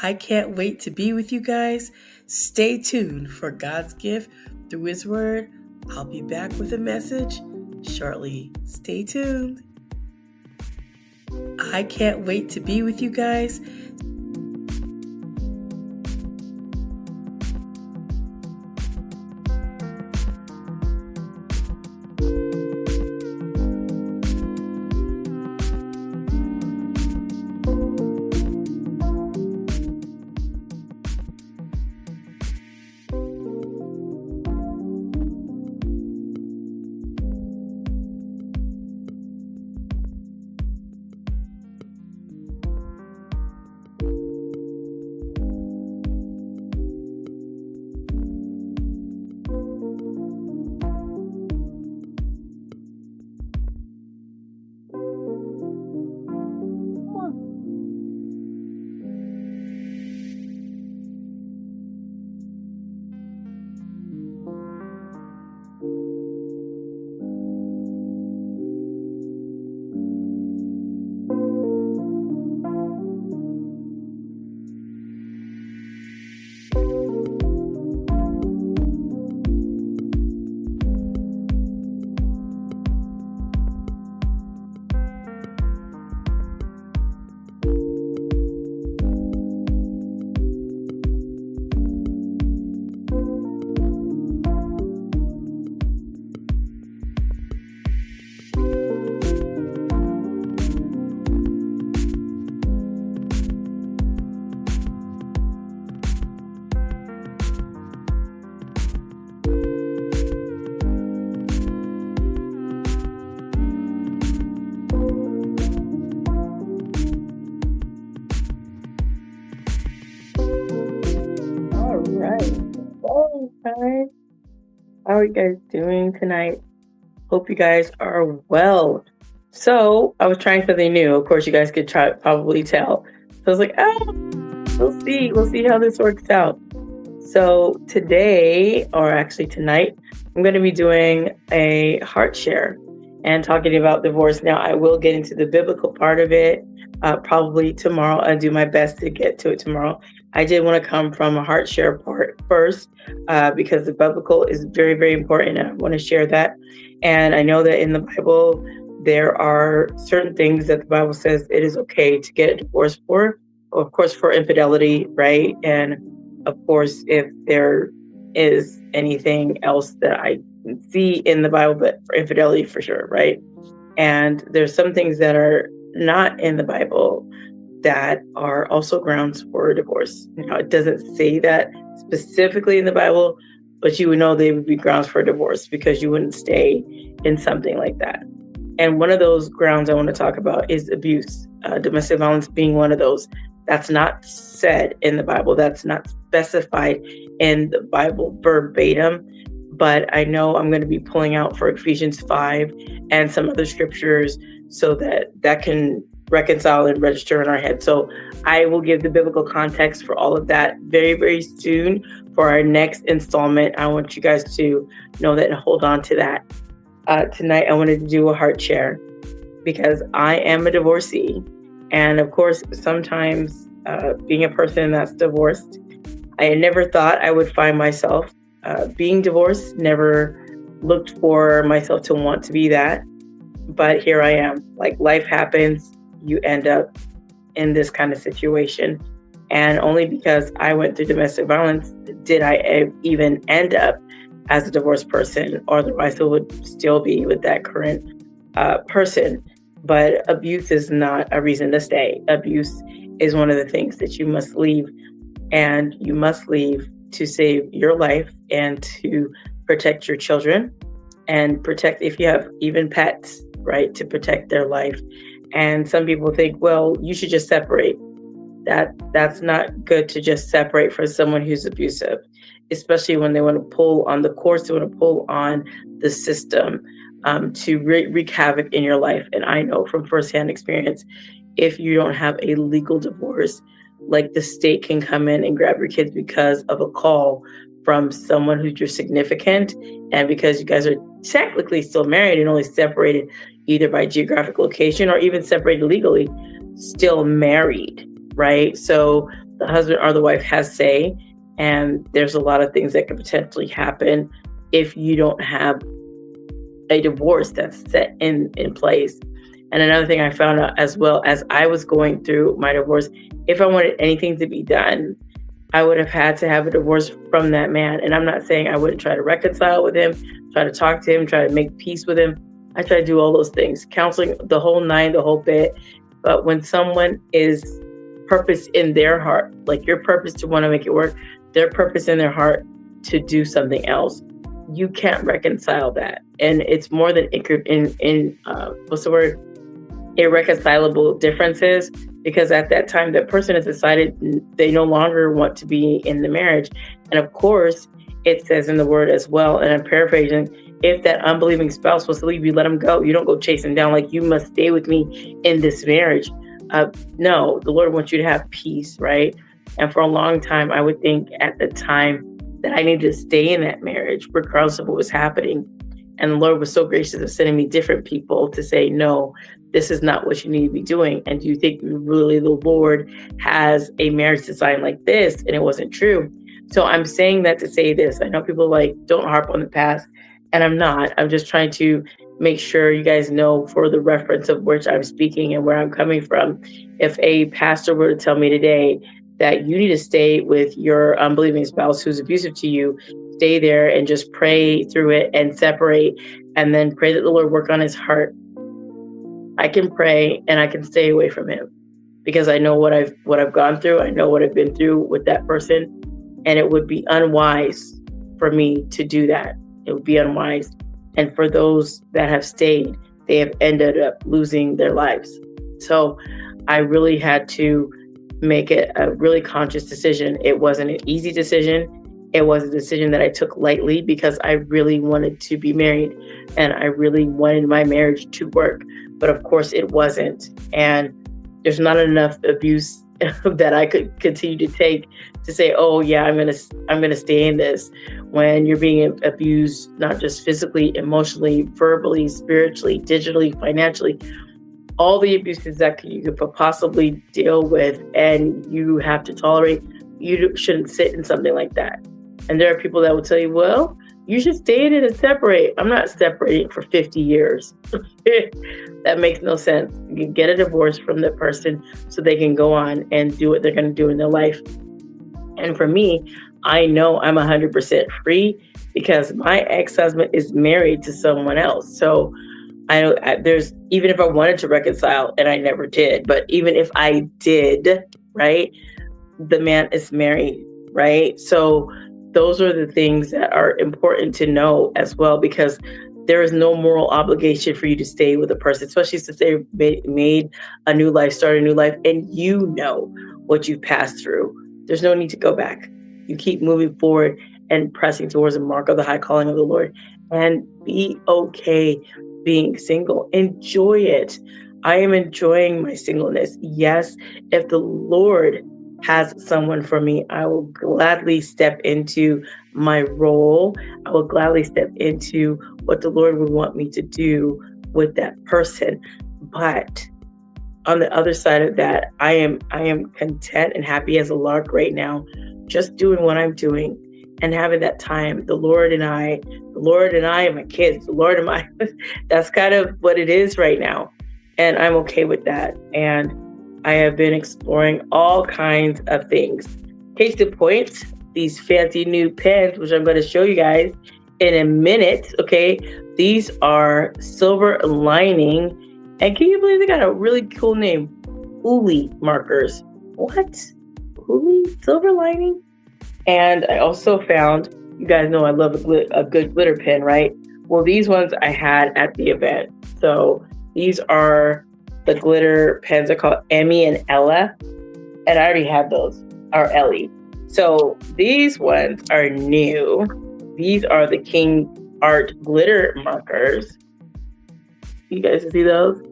I can't wait to be with you guys. Stay tuned for God's gift through His Word. I'll be back with a message shortly. Stay tuned. I can't wait to be with you guys. Hi. How are you guys doing tonight? Hope you guys are well. So I was trying something new. Of course, you guys could probably tell. So I was like, we'll see. We'll see how this works out. So today, or actually tonight, I'm going to be doing a heart share and talking about divorce. Now, I will get into the biblical part of it probably tomorrow. I'll do my best to get to it tomorrow. I did want to come from a heart share part first because the biblical is very, very important. And I want to share that. And I know that in the Bible, there are certain things that the Bible says it is okay to get a divorce for. Of course, for infidelity, right? And of course, if there is anything else that I see in the Bible, but for infidelity for sure, right? And there's some things that are not in the Bible that are also grounds for a divorce. It doesn't say that specifically in the Bible, but you would know they would be grounds for a divorce because you wouldn't stay in something like that. And one of those grounds I want to talk about is abuse, domestic violence being one of those. That's not said in the Bible. That's not specified in the Bible verbatim. But I know I'm going to be pulling out for Ephesians 5 and some other scriptures so that can reconcile and register in our head. So I will give the biblical context for all of that very, very soon for our next installment. I want you guys to know that and hold on to that. Tonight, I wanted to do a heart share because I am a divorcee. And of course, sometimes being a person that's divorced, I never thought I would find myself being divorced, never looked for myself to want to be that. But here I am. Like life happens, you end up in this kind of situation. And only because I went through domestic violence did I even end up as a divorced person, or otherwise I would still be with that current person. But abuse is not a reason to stay. Abuse is one of the things that you must leave, and you must leave to save your life and to protect your children and protect, if you have even pets, right, to protect their life. And some people think, well, you should just separate. That's not good to just separate from someone who's abusive, especially when they want to pull on the courts, they want to pull on the system to wreak havoc in your life. And I know from firsthand experience, if you don't have a legal divorce, like the state can come in and grab your kids because of a call from someone who's your significant, and because you guys are technically still married and only separated either by geographic location or even separated legally, still married, right? So the husband or the wife has say, and there's a lot of things that could potentially happen if you don't have a divorce that's set in place. And another thing I found out as well as I was going through my divorce, if I wanted anything to be done, I would have had to have a divorce from that man. And I'm not saying I wouldn't try to reconcile with him, try to talk to him, try to make peace with him. I try to do all those things, counseling, the whole nine, the whole bit. But when someone is purpose in their heart, like your purpose to want to make it work, their purpose in their heart to do something else, you can't reconcile that. And it's more than what's the word? Irreconcilable differences, because at that time that person has decided they no longer want to be in the marriage. And of course, it says in the word as well, and I'm paraphrasing, if that unbelieving spouse was to leave you, let him go. You don't go chasing down like you must stay with me in this marriage. No, the Lord wants you to have peace, right? And for a long time, I would think at the time that I needed to stay in that marriage, regardless of what was happening. And the Lord was so gracious of sending me different people to say, no, this is not what you need to be doing. And do you think really the Lord has a marriage design like this? And it wasn't true. So I'm saying that to say this. I know people like, don't harp on the past. And I'm not. I'm just trying to make sure you guys know for the reference of which I'm speaking and where I'm coming from. If a pastor were to tell me today that you need to stay with your unbelieving spouse who's abusive to you, stay there and just pray through it and separate, and then pray that the Lord work on his heart. I can pray and I can stay away from him because I know what I've gone through. I know what I've been through with that person, and it would be unwise for me to do that. It would be unwise. And for those that have stayed, they have ended up losing their lives. So I really had to make it a really conscious decision. It wasn't an easy decision. It was a decision that I took lightly because I really wanted to be married and I really wanted my marriage to work. But of course it wasn't. And there's not enough abuse that I could continue to take to say, oh yeah, I'm gonna stay in this, when you're being abused, not just physically, emotionally, verbally, spiritually, digitally, financially, all the abuses that you could possibly deal with, and you have to tolerate. You shouldn't sit in something like that. And there are people that will tell you, well, you should stay in it and separate. I'm not separating for 50 years. That makes no sense. You can get a divorce from the person so they can go on and do what they're going to do in their life. And for me, I know I'm 100% free because my ex-husband is married to someone else. So there's, even if I wanted to reconcile, and I never did, but even if I did, right, the man is married, right? So those are the things that are important to know as well, because there is no moral obligation for you to stay with a person, especially since they made a new life, started a new life, and you know what you've passed through. There's no need to go back. You keep moving forward and pressing towards the mark of the high calling of the Lord, and be okay being single. Enjoy it. I am enjoying my singleness. Yes, if the Lord has someone for me, I will gladly step into my role. I will gladly step into what the Lord would want me to do with that person. But on the other side of that, I am content and happy as a lark right now, just doing what I'm doing and having that time. The Lord and I and my kids, the Lord and my, that's kind of what it is right now. And I'm okay with that. And I have been exploring all kinds of things. Case in point, these fancy new pens, which I'm going to show you guys in a minute. Okay. These are silver lining. And can you believe they got a really cool name? Uli markers. What? Uli? Silver lining? And I also found, you guys know I love a good glitter pen, right? Well, these ones I had at the event. So these are the glitter pens. Are called Emmy and Ella. And I already have those, or Ellie. So these ones are new. These are the King Art glitter markers. You guys see those?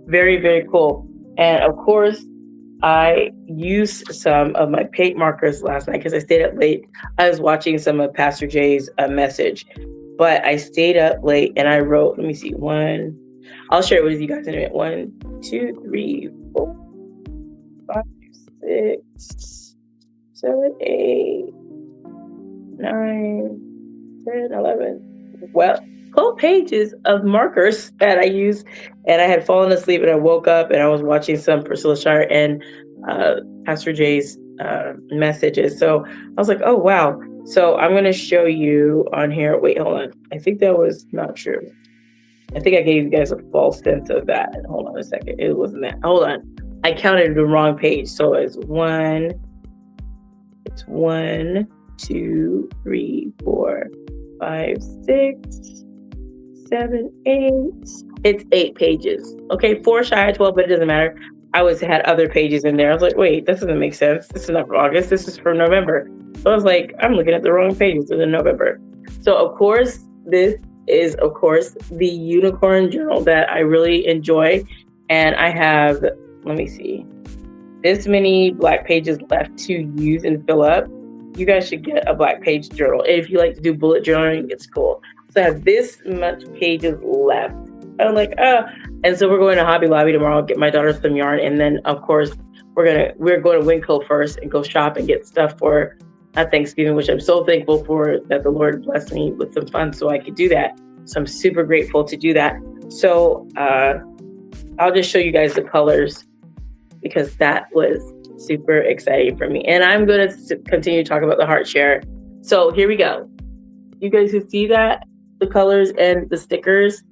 Very, very cool. And of course, I used some of my paint markers last night because I stayed up late. I was watching some of Pastor Jay's message, but I stayed up late and I wrote, let me see, I'll share it with you guys in a minute. 1, 2, 3, 4, 5, 6, 7, 8, 9, 10, 11. Well, 12 pages of markers that I use. And I had fallen asleep and I woke up and I was watching some Priscilla Shire and Pastor Jay's messages. So I was like, oh, wow. So I'm going to show you on here. Wait, hold on. I think that was not true. I think I gave you guys a false sense of that. Hold on a second. It wasn't that. Hold on. I counted the wrong page. So it's 1, 2, 3, 4, 5, 6, 7, 8. It's 8 pages. Okay, 4 shy of 12, but it doesn't matter. I had other pages in there. I was like, wait, this doesn't make sense. This is not for August. This is for November. So I was like, I'm looking at the wrong pages in November. So of course, this is of course the unicorn journal that I really enjoy. And I have, let me see, this many black pages left to use and fill up. You guys should get a black page journal. And if you like to do bullet journaling, it's cool. So I have this much pages left. I'm like, and so we're going to Hobby Lobby tomorrow, get my daughter some yarn. And then of course we're going to Winco first and go shop and get stuff for Thanksgiving, which I'm so thankful for that the Lord blessed me with some funds so I could do that. So I'm super grateful to do that. So I'll just show you guys the colors because that was super exciting for me. And I'm going to continue to talk about the heart share. So here we go. You guys can see that, the colors and the stickers.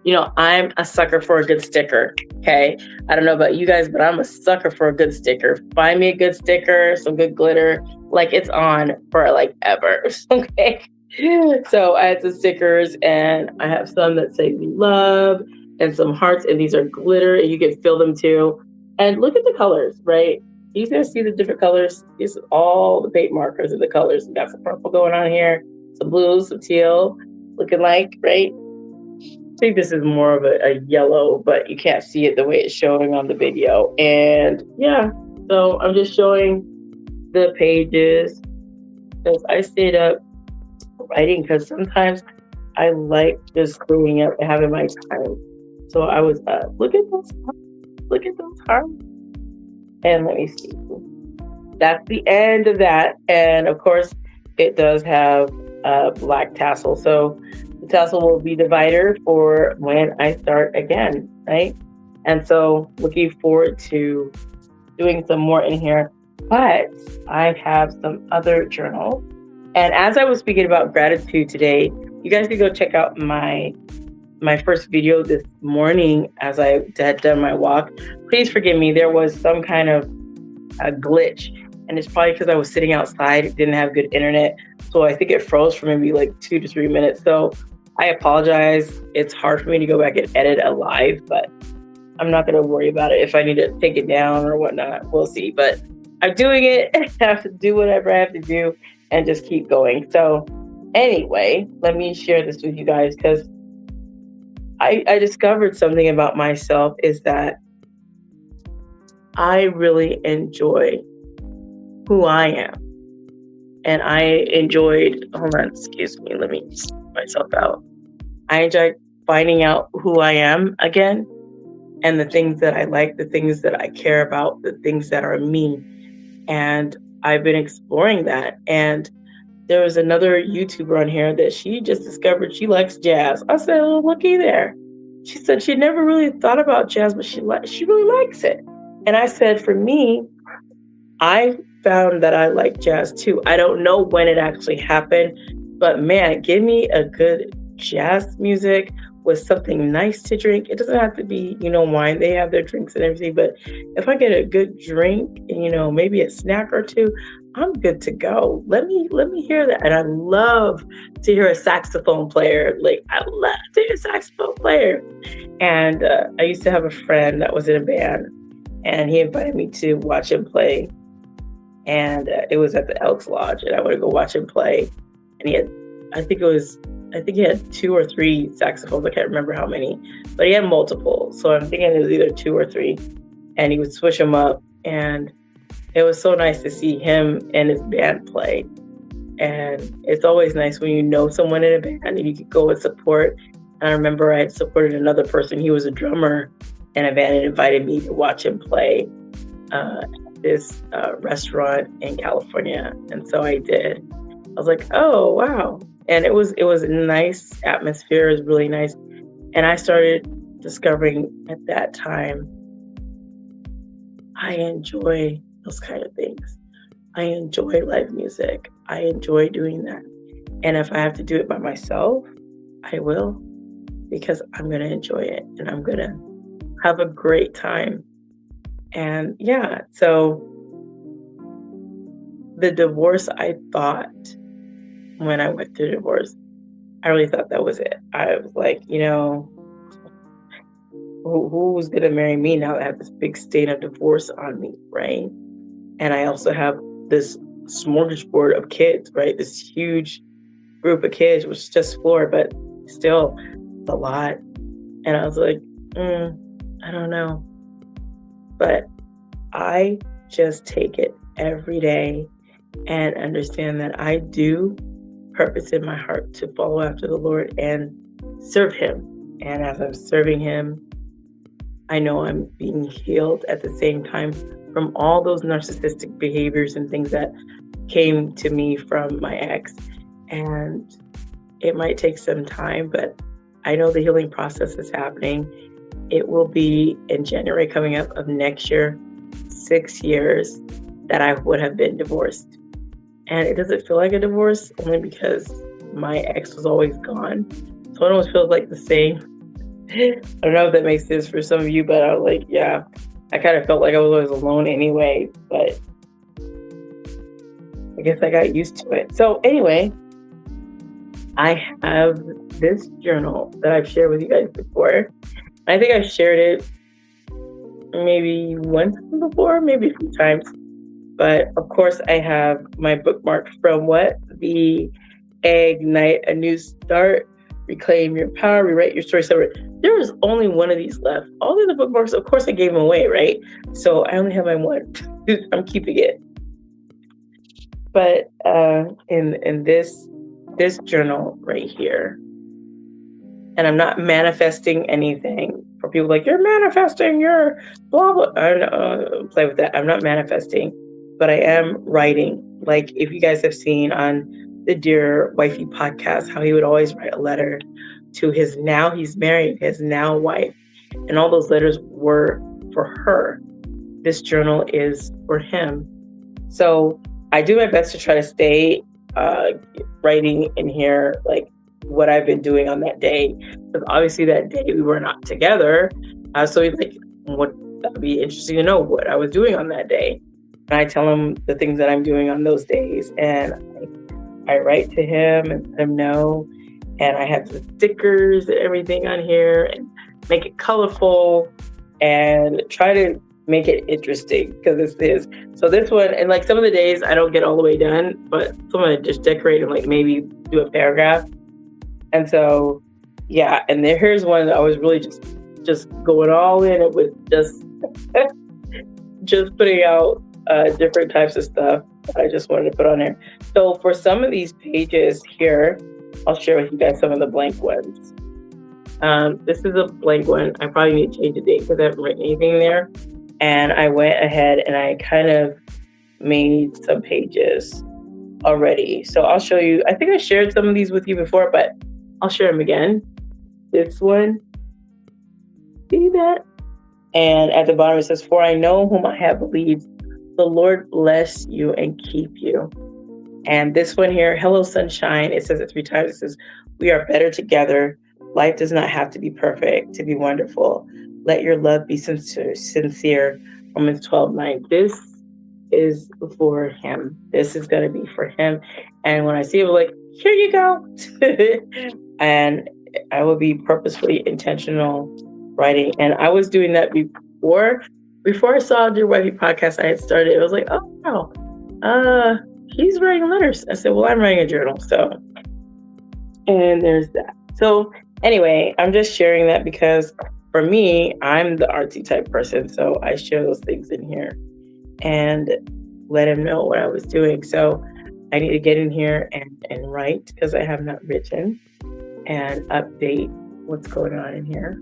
You know, I'm a sucker for a good sticker, okay? I don't know about you guys, but I'm a sucker for a good sticker. Find me a good sticker, some good glitter, like it's on for like ever, okay? So I had some stickers and I have some that say love and some hearts, and these are glitter and you can fill them too. And look at the colors, right? You guys see the different colors? These are all the paint markers of the colors. We got some purple going on here, some blues, some teal, looking like, right? I think this is more of a yellow, but you can't see it the way it's showing on the video. And yeah, so I'm just showing the pages because I stayed up writing because sometimes I like just cleaning up and having my time. So I was look at those hearts. And let me see. That's the end of that. And of course, it does have a black tassel. So the tassel will be divider for when I start again, right? And so looking forward to doing some more in here. But I have some other journals. And as I was speaking about gratitude today, you guys can go check out my first video this morning as I had done my walk. Please forgive me. There was some kind of a glitch, and it's probably because I was sitting outside. It didn't have good internet. So I think it froze for maybe like 2 to 3 minutes. So I apologize. It's hard for me to go back and edit a live, but I'm not going to worry about it. If I need to take it down or whatnot, we'll see. But I'm doing it. I have to do whatever I have to do and just keep going. So anyway, let me share this with you guys because I discovered something about myself is that I really enjoy who I am. And I enjoyed, hold on, excuse me, let me sort myself out. I enjoyed finding out who I am again and the things that I like, the things that I care about, the things that are me. And I've been exploring that. And there was another YouTuber on here that she just discovered she likes jazz. I said, oh, looky there. She said she never really thought about jazz, but she really likes it. And I said, for me, I found that I like jazz too. I don't know when it actually happened, but man, give me a good jazz music with something nice to drink. It doesn't have to be, wine. They have their drinks and everything, but if I get a good drink and, maybe a snack or two, I'm good to go. Let me hear that. And I love to hear a saxophone player. Like, I love to hear a saxophone player. And I used to have a friend that was in a band, and he invited me to watch him play. And it was at the Elks Lodge, and I would go watch him play. And he had, I think he had 2 or 3 saxophones. I can't remember how many, but he had multiple. So I'm thinking it was either 2 or 3. And he would switch them up. And it was so nice to see him and his band play. And it's always nice when you know someone in a band and you can go and support. And I remember I had supported another person. He was a drummer in a band and invited me to watch him play this restaurant in California. And so I did. I was like, oh wow. And it was a nice atmosphere, it was really nice. And I started discovering at that time I enjoy those kind of things. I enjoy live music. I enjoy doing that. And if I have to do it by myself, I will, because I'm going to enjoy it and I'm going to have a great time. And yeah, so the divorce, I thought when I went through divorce, I really thought that was it. I was like, who's going to marry me now that I have this big stain of divorce on me, right? And I also have this smorgasbord of kids, right? This huge group of kids, which is just four, but still it's a lot. And I was like, I don't know. But I just take it every day and understand that I do purpose in my heart to follow after the Lord and serve Him. And as I'm serving Him, I know I'm being healed at the same time from all those narcissistic behaviors and things that came to me from my ex. And it might take some time, but I know the healing process is happening. It will be in January coming up of next year, 6 years that I would have been divorced. And it doesn't feel like a divorce only because my ex was always gone. So it almost feels like the same. I don't know if that makes sense for some of you, but I was like, yeah, I kind of felt like I was always alone anyway, but I guess I got used to it. So anyway, I have this journal that I've shared with you guys before. I think I've shared it maybe once before, maybe a few times. But of course, I have my bookmark from the Ignite a New Start, Reclaim Your Power, Rewrite Your Story. There was only one of these left. All the other bookmarks, of course, I gave them away, right? So I only have my one. I'm keeping it. But in this journal right here, and I'm not manifesting anything. For people like, you're manifesting, you're blah blah. I don't play with that. I'm not manifesting, but I am writing. Like if you guys have seen on the Dear Wifey podcast, how he would always write a letter to his he's married, his now wife, and all those letters were for her. This journal is for him. So I do my best to try to stay writing in here, like what I've been doing on that day. Because obviously that day we were not together. So he's like, that would be interesting to know what I was doing on that day. And I tell him the things that I'm doing on those days. And I write to him and let him know. And I have the stickers and everything on here and make it colorful and try to make it interesting because this is. So this one, and like some of the days I don't get all the way done, but some of it just decorate and like maybe do a paragraph. And so, yeah, and here's one that I was really just going all in. It was just putting out different types of stuff that I just wanted to put on there. So for some of these pages here, I'll share with you guys some of the blank ones. This is a blank one. I probably need to change the date because I haven't written anything there. And I went ahead and I kind of made some pages already. So I'll show you. I think I shared some of these with you before, but I'll share them again. This one. See that? And at the bottom it says, "For I know whom I have believed. The Lord bless you and keep you." And this one here, "Hello, sunshine." It says it 3 times. It says, "We are better together. Life does not have to be perfect to be wonderful. Let your love be sincere." Romans 12:9. This is for him. This is going to be for him. And when I see it, I'm like, here you go. And I will be purposefully intentional writing. And I was doing that before I saw Dear Wifey podcast. I had started. It was like, oh wow, he's writing letters. I said, well, I'm writing a journal. So, and there's that. So anyway, I'm just sharing that because for me, I'm the artsy type person. So I share those things in here and let him know what I was doing. So I need to get in here and write because I have not written, and update what's going on in here,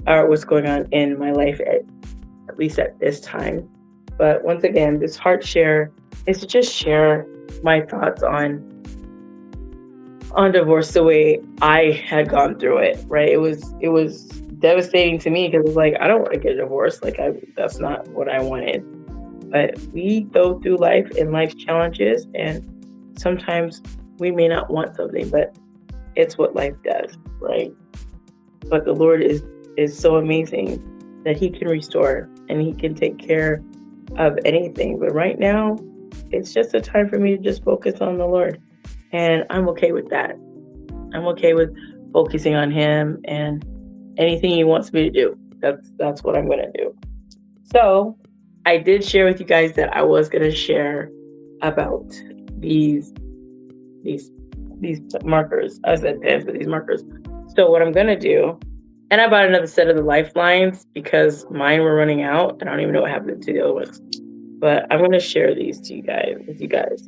or what's going on in my life at least at this time. But once again, this heart share is to just share my thoughts on divorce the way I had gone through it, right? It was devastating to me because it's like I don't want to get divorced. Like that's not what I wanted. But we go through life and life's challenges, and sometimes we may not want something, but it's what life does, right? But the Lord is so amazing that He can restore and He can take care of anything. But right now, it's just a time for me to just focus on the Lord. And I'm okay with that. I'm okay with focusing on Him and anything He wants me to do. That's what I'm gonna do. So I did share with you guys that I was gonna share about these these these markers. I said pens, but these markers. So what I'm gonna do, and I bought another set of the lifelines because mine were running out, and I don't even know what happened to the other ones. But I'm gonna share these to you guys with you guys.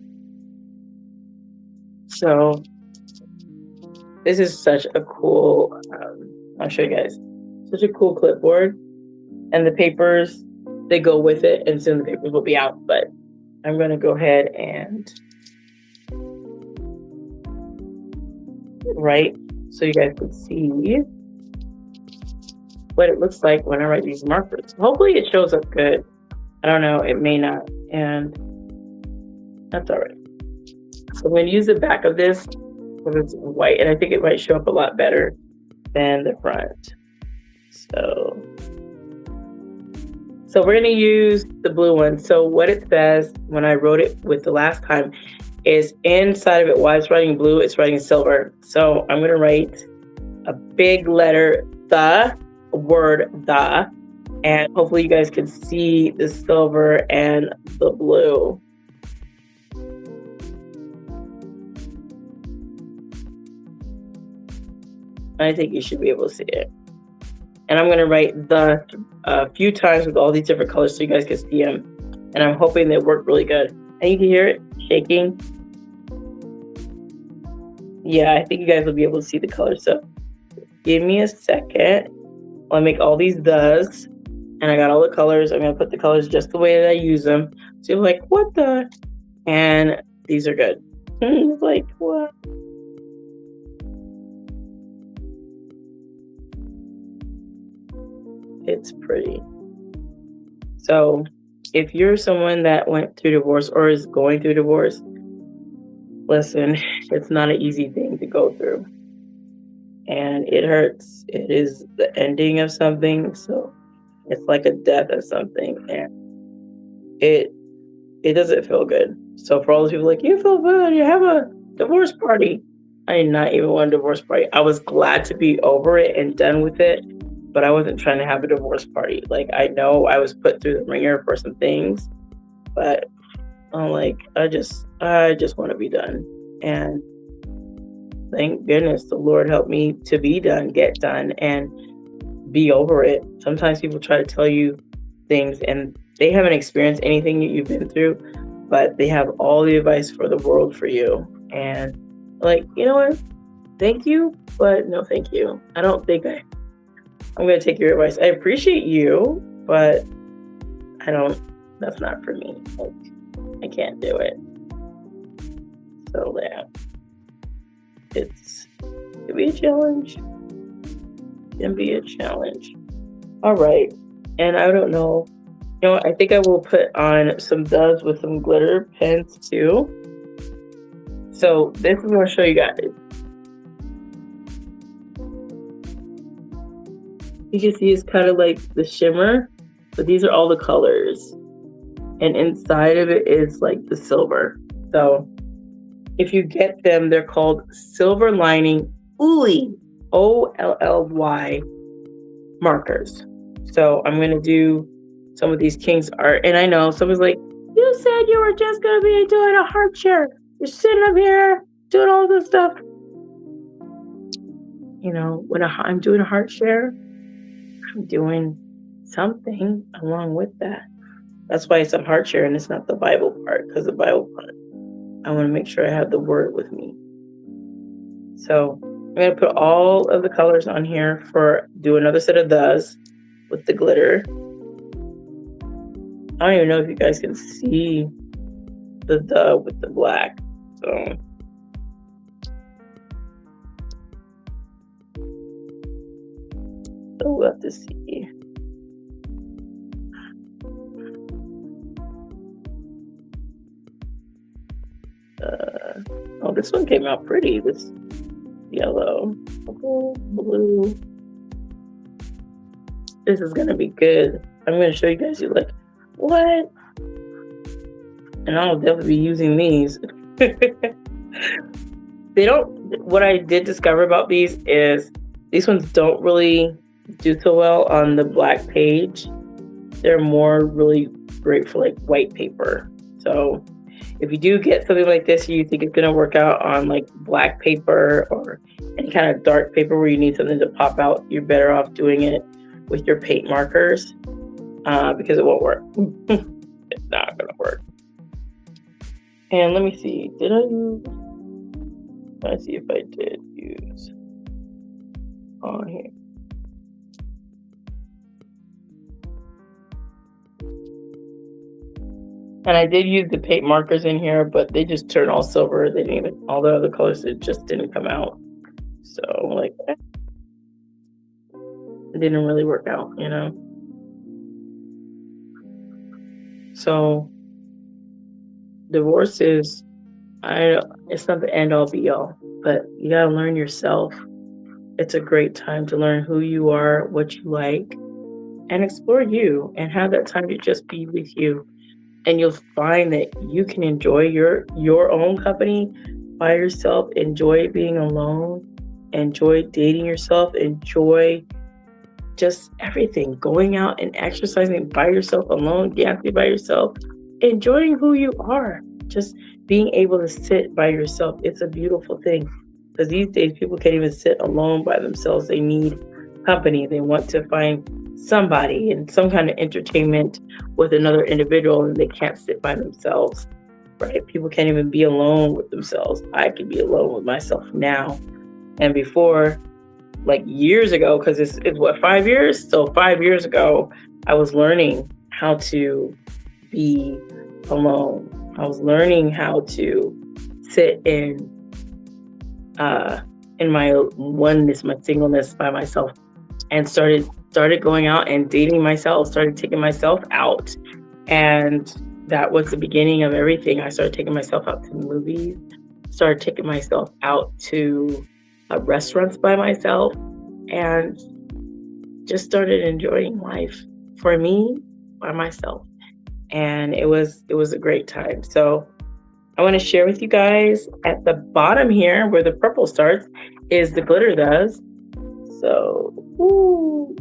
So this is such a cool. I'll show you guys. Such a cool clipboard, and the papers they go with it, and soon the papers will be out. But I'm gonna go ahead and write so you guys can see what it looks like when I write these markers. Hopefully it shows up good. I don't know, it may not, and that's all right. So I'm going to use the back of this because it's white, and I think it might show up a lot better than the front. So we're going to use the blue one. So what it says when I wrote it with the last time is inside of it, while it's writing blue, it's writing silver. So I'm going to write a big letter, the word the, and hopefully you guys can see the silver and the blue. I think you should be able to see it. And I'm going to write the a few times with all these different colors so you guys can see them. And I'm hoping they work really good. And you can hear it shaking. Yeah, I think you guys will be able to see the colors. So give me a second. I'll make all these does. And I got all the colors. I'm going to put the colors just the way that I use them. So you're like, what the? And these are good. It's like, what? It's pretty. So if you're someone that went through divorce or is going through divorce, listen, it's not an easy thing to go through. And it hurts. It is the ending of something. So it's like a death of something. And it doesn't feel good. So for all those people like, you feel good, you have a divorce party. I did not even want a divorce party. I was glad to be over it and done with it, but I wasn't trying to have a divorce party. Like, I know I was put through the ringer for some things, but I'm like, I just want to be done. And thank goodness the Lord helped me to be done, get done, and be over it. Sometimes people try to tell you things and they haven't experienced anything that you've been through, but they have all the advice for the world for you. And like, you know what? Thank you, but no thank you. I don't think I'm going to take your advice. I appreciate you, but that's not for me. Like, I can't do it. So yeah, it can be a challenge. Can be a challenge. All right. And I don't know. You know, I think I will put on some doves with some glitter pens too. So this is what I'll show you guys. You can see it's kind of like the shimmer, but these are all the colors. And inside of it is like the silver. So if you get them, they're called silver lining Olly, Olly markers. So I'm going to do some of these King's art. And I know someone's like, you said you were just going to be doing a heart share. You're sitting up here doing all this stuff. You know, when I'm doing a heart share, I'm doing something along with that. That's why it's a heart share and it's not the Bible part, because the Bible part, I want to make sure I have the word with me. So I'm going to put all of the colors on here do another set of those with the glitter. I don't even know if you guys can see the with the black. So we'll have to see. Oh, this one came out pretty. This yellow, purple, blue. This is gonna be good. I'm gonna show you guys. You're like, what? And I'll definitely be using these. They don't. What I did discover about these is these ones don't really do so well on the black page. They're more really great for like white paper. So if you do get something like this, you think it's gonna work out on like black paper or any kind of dark paper where you need something to pop out, you're better off doing it with your paint markers because it won't work. It's not gonna work. And let me see, did I use? Let's see if I did use on here. And I did use the paint markers in here, but they just turned all silver. They didn't even, all the other colors, it just didn't come out. So like, it didn't really work out, you know? So divorce is, it's not the end all be all, but you gotta learn yourself. It's a great time to learn who you are, what you like, and explore you and have that time to just be with you. And you'll find that you can enjoy your own company by yourself, enjoy being alone, enjoy dating yourself, enjoy just everything, going out and exercising by yourself alone, dancing by yourself, enjoying who you are, just being able to sit by yourself. It's a beautiful thing because these days people can't even sit alone by themselves. They need company. They want to find somebody and some kind of entertainment with another individual, and they can't sit by themselves, right? People can't even be alone with themselves. I can be alone with myself now. And before, like years ago, because it's what, 5 years? So 5 years ago, I was learning how to be alone. I was learning how to sit in my oneness, my singleness by myself, and started going out and dating myself, started taking myself out. And that was the beginning of everything. I started taking myself out to movies, started taking myself out to restaurants by myself, and just started enjoying life for me by myself. And it was a great time. So I want to share with you guys at the bottom here where the purple starts is the glitter does. So, ooh,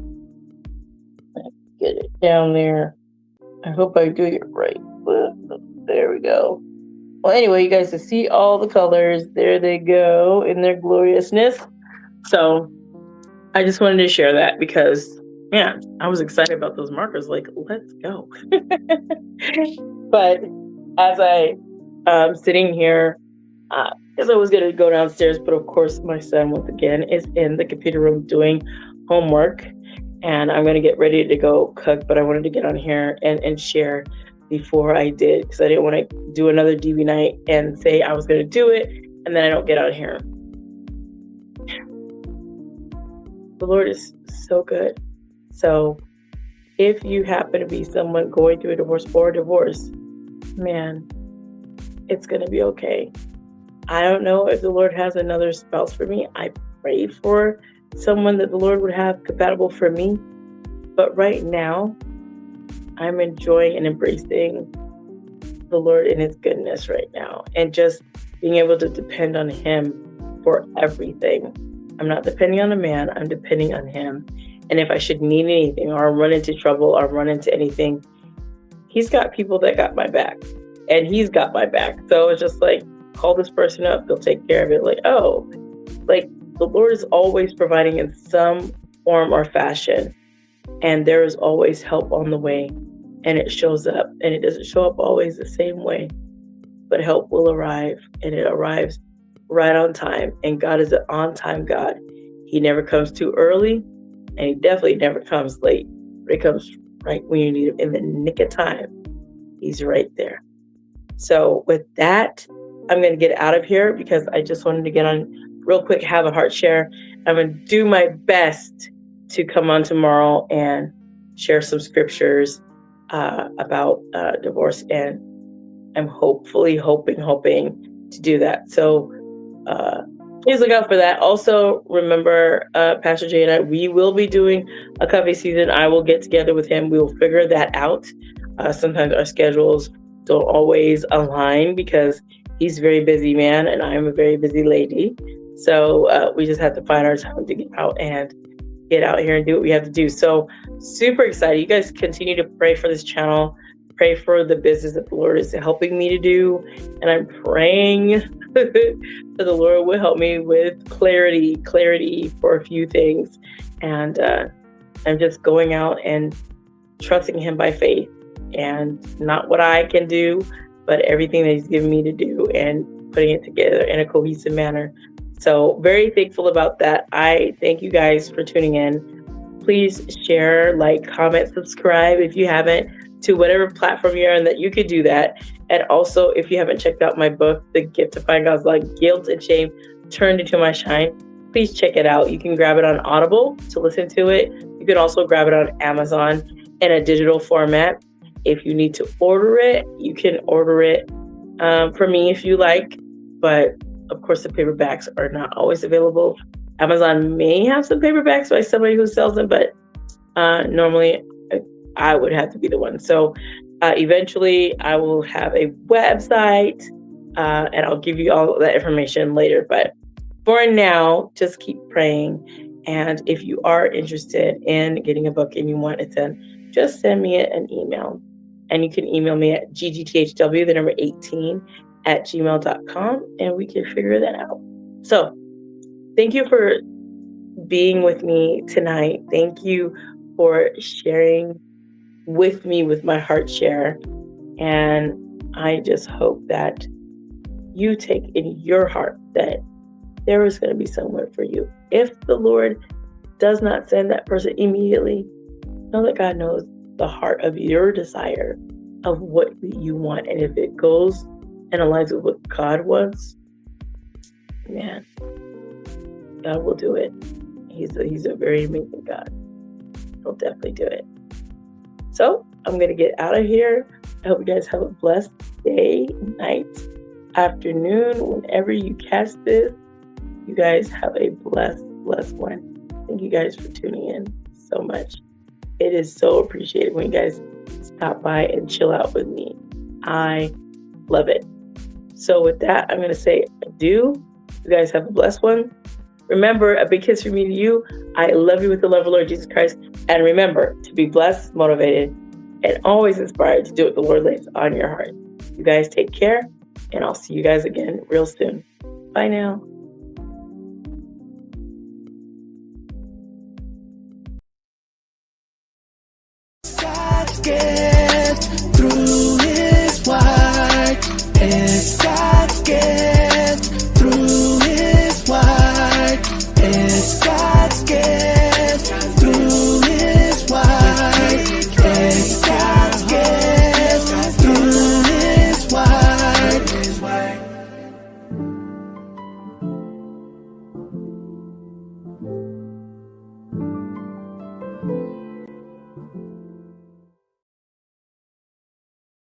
get it down there. I hope I do it right. There we go. Well, anyway, you guys can see all the colors. There they go in their gloriousness. So I just wanted to share that because, yeah, I was excited about those markers. Like, let's go. But as I'm sitting here, because I was going to go downstairs, but of course my son, once again, is in the computer room doing homework, and I'm going to get ready to go cook, but I wanted to get on here and share before I did, because I didn't want to do another DV night and say I was going to do it, and then I don't get on here. The Lord is so good. So if you happen to be someone going through a divorce or a divorce, man, it's going to be okay. I don't know if the Lord has another spouse for me. I pray for someone that the Lord would have compatible for me. But right now, I'm enjoying and embracing the Lord in His goodness right now. And just being able to depend on Him for everything. I'm not depending on a man. I'm depending on Him. And if I should need anything or run into trouble or run into anything, He's got people that got my back. And He's got my back. So it's just like, call this person up. They'll take care of it. Like, oh, like the Lord is always providing in some form or fashion. And there is always help on the way. And it shows up. And it doesn't show up always the same way. But help will arrive. And it arrives right on time. And God is an on-time God. He never comes too early. And He definitely never comes late. But He comes right when you need Him, in the nick of time. He's right there. So with that, I'm going to get out of here because I just wanted to get on real quick, have a heart share. I'm going to do my best to come on tomorrow and share some scriptures about divorce. And I'm hoping to do that. So please look out for that. Also, remember, Pastor Jay and I, we will be doing a coffee season. I will get together with him. We will figure that out. Sometimes our schedules don't always align because he's a very busy man and I'm a very busy lady. So we just have to find our time to get out here and do what we have to do. So super excited. You guys continue to pray for this channel. Pray for the business that the Lord is helping me to do. And I'm praying that the Lord will help me with clarity for a few things. And I'm just going out and trusting him by faith and not what I can do, but everything that he's given me to do and putting it together in a cohesive manner. So very thankful about that. I thank you guys for tuning in. Please share, like, comment, subscribe if you haven't to whatever platform you're on that you could do that. And also, if you haven't checked out my book, The Gift to Find God's Love, Guilt and Shame Turned into My Shine, please check it out. You can grab it on Audible to listen to it. You can also grab it on Amazon in a digital format. If you need to order it, you can order it for me if you like. But of course, the paperbacks are not always available. Amazon may have some paperbacks by somebody who sells them, but normally I would have to be the one. So eventually I will have a website and I'll give you all that information later. But for now, just keep praying. And if you are interested in getting a book and you want it done, just send me an email. And you can email me at ggthw18 at gmail.com and we can figure that out. So thank you for being with me tonight. Thank you for sharing with me with my heart share. And I just hope that you take in your heart that there is going to be somewhere for you. If the Lord does not send that person immediately, know that God knows the heart of your desire of what you want. And if it goes and aligns with what God wants, man, God will do it. He's a very amazing God. He'll definitely do it. So I'm going to get out of here. I hope you guys have a blessed day, night, afternoon, whenever you catch this. You guys have a blessed one. Thank you guys for tuning in so much. It is so appreciated when you guys stop by and chill out with me. I love it. So with that, I'm going to say adieu. You guys have a blessed one. Remember, a big kiss from me to you. I love you with the love of the Lord Jesus Christ. And remember to be blessed, motivated, and always inspired to do what the Lord lays on your heart. You guys take care, and I'll see you guys again real soon. Bye now.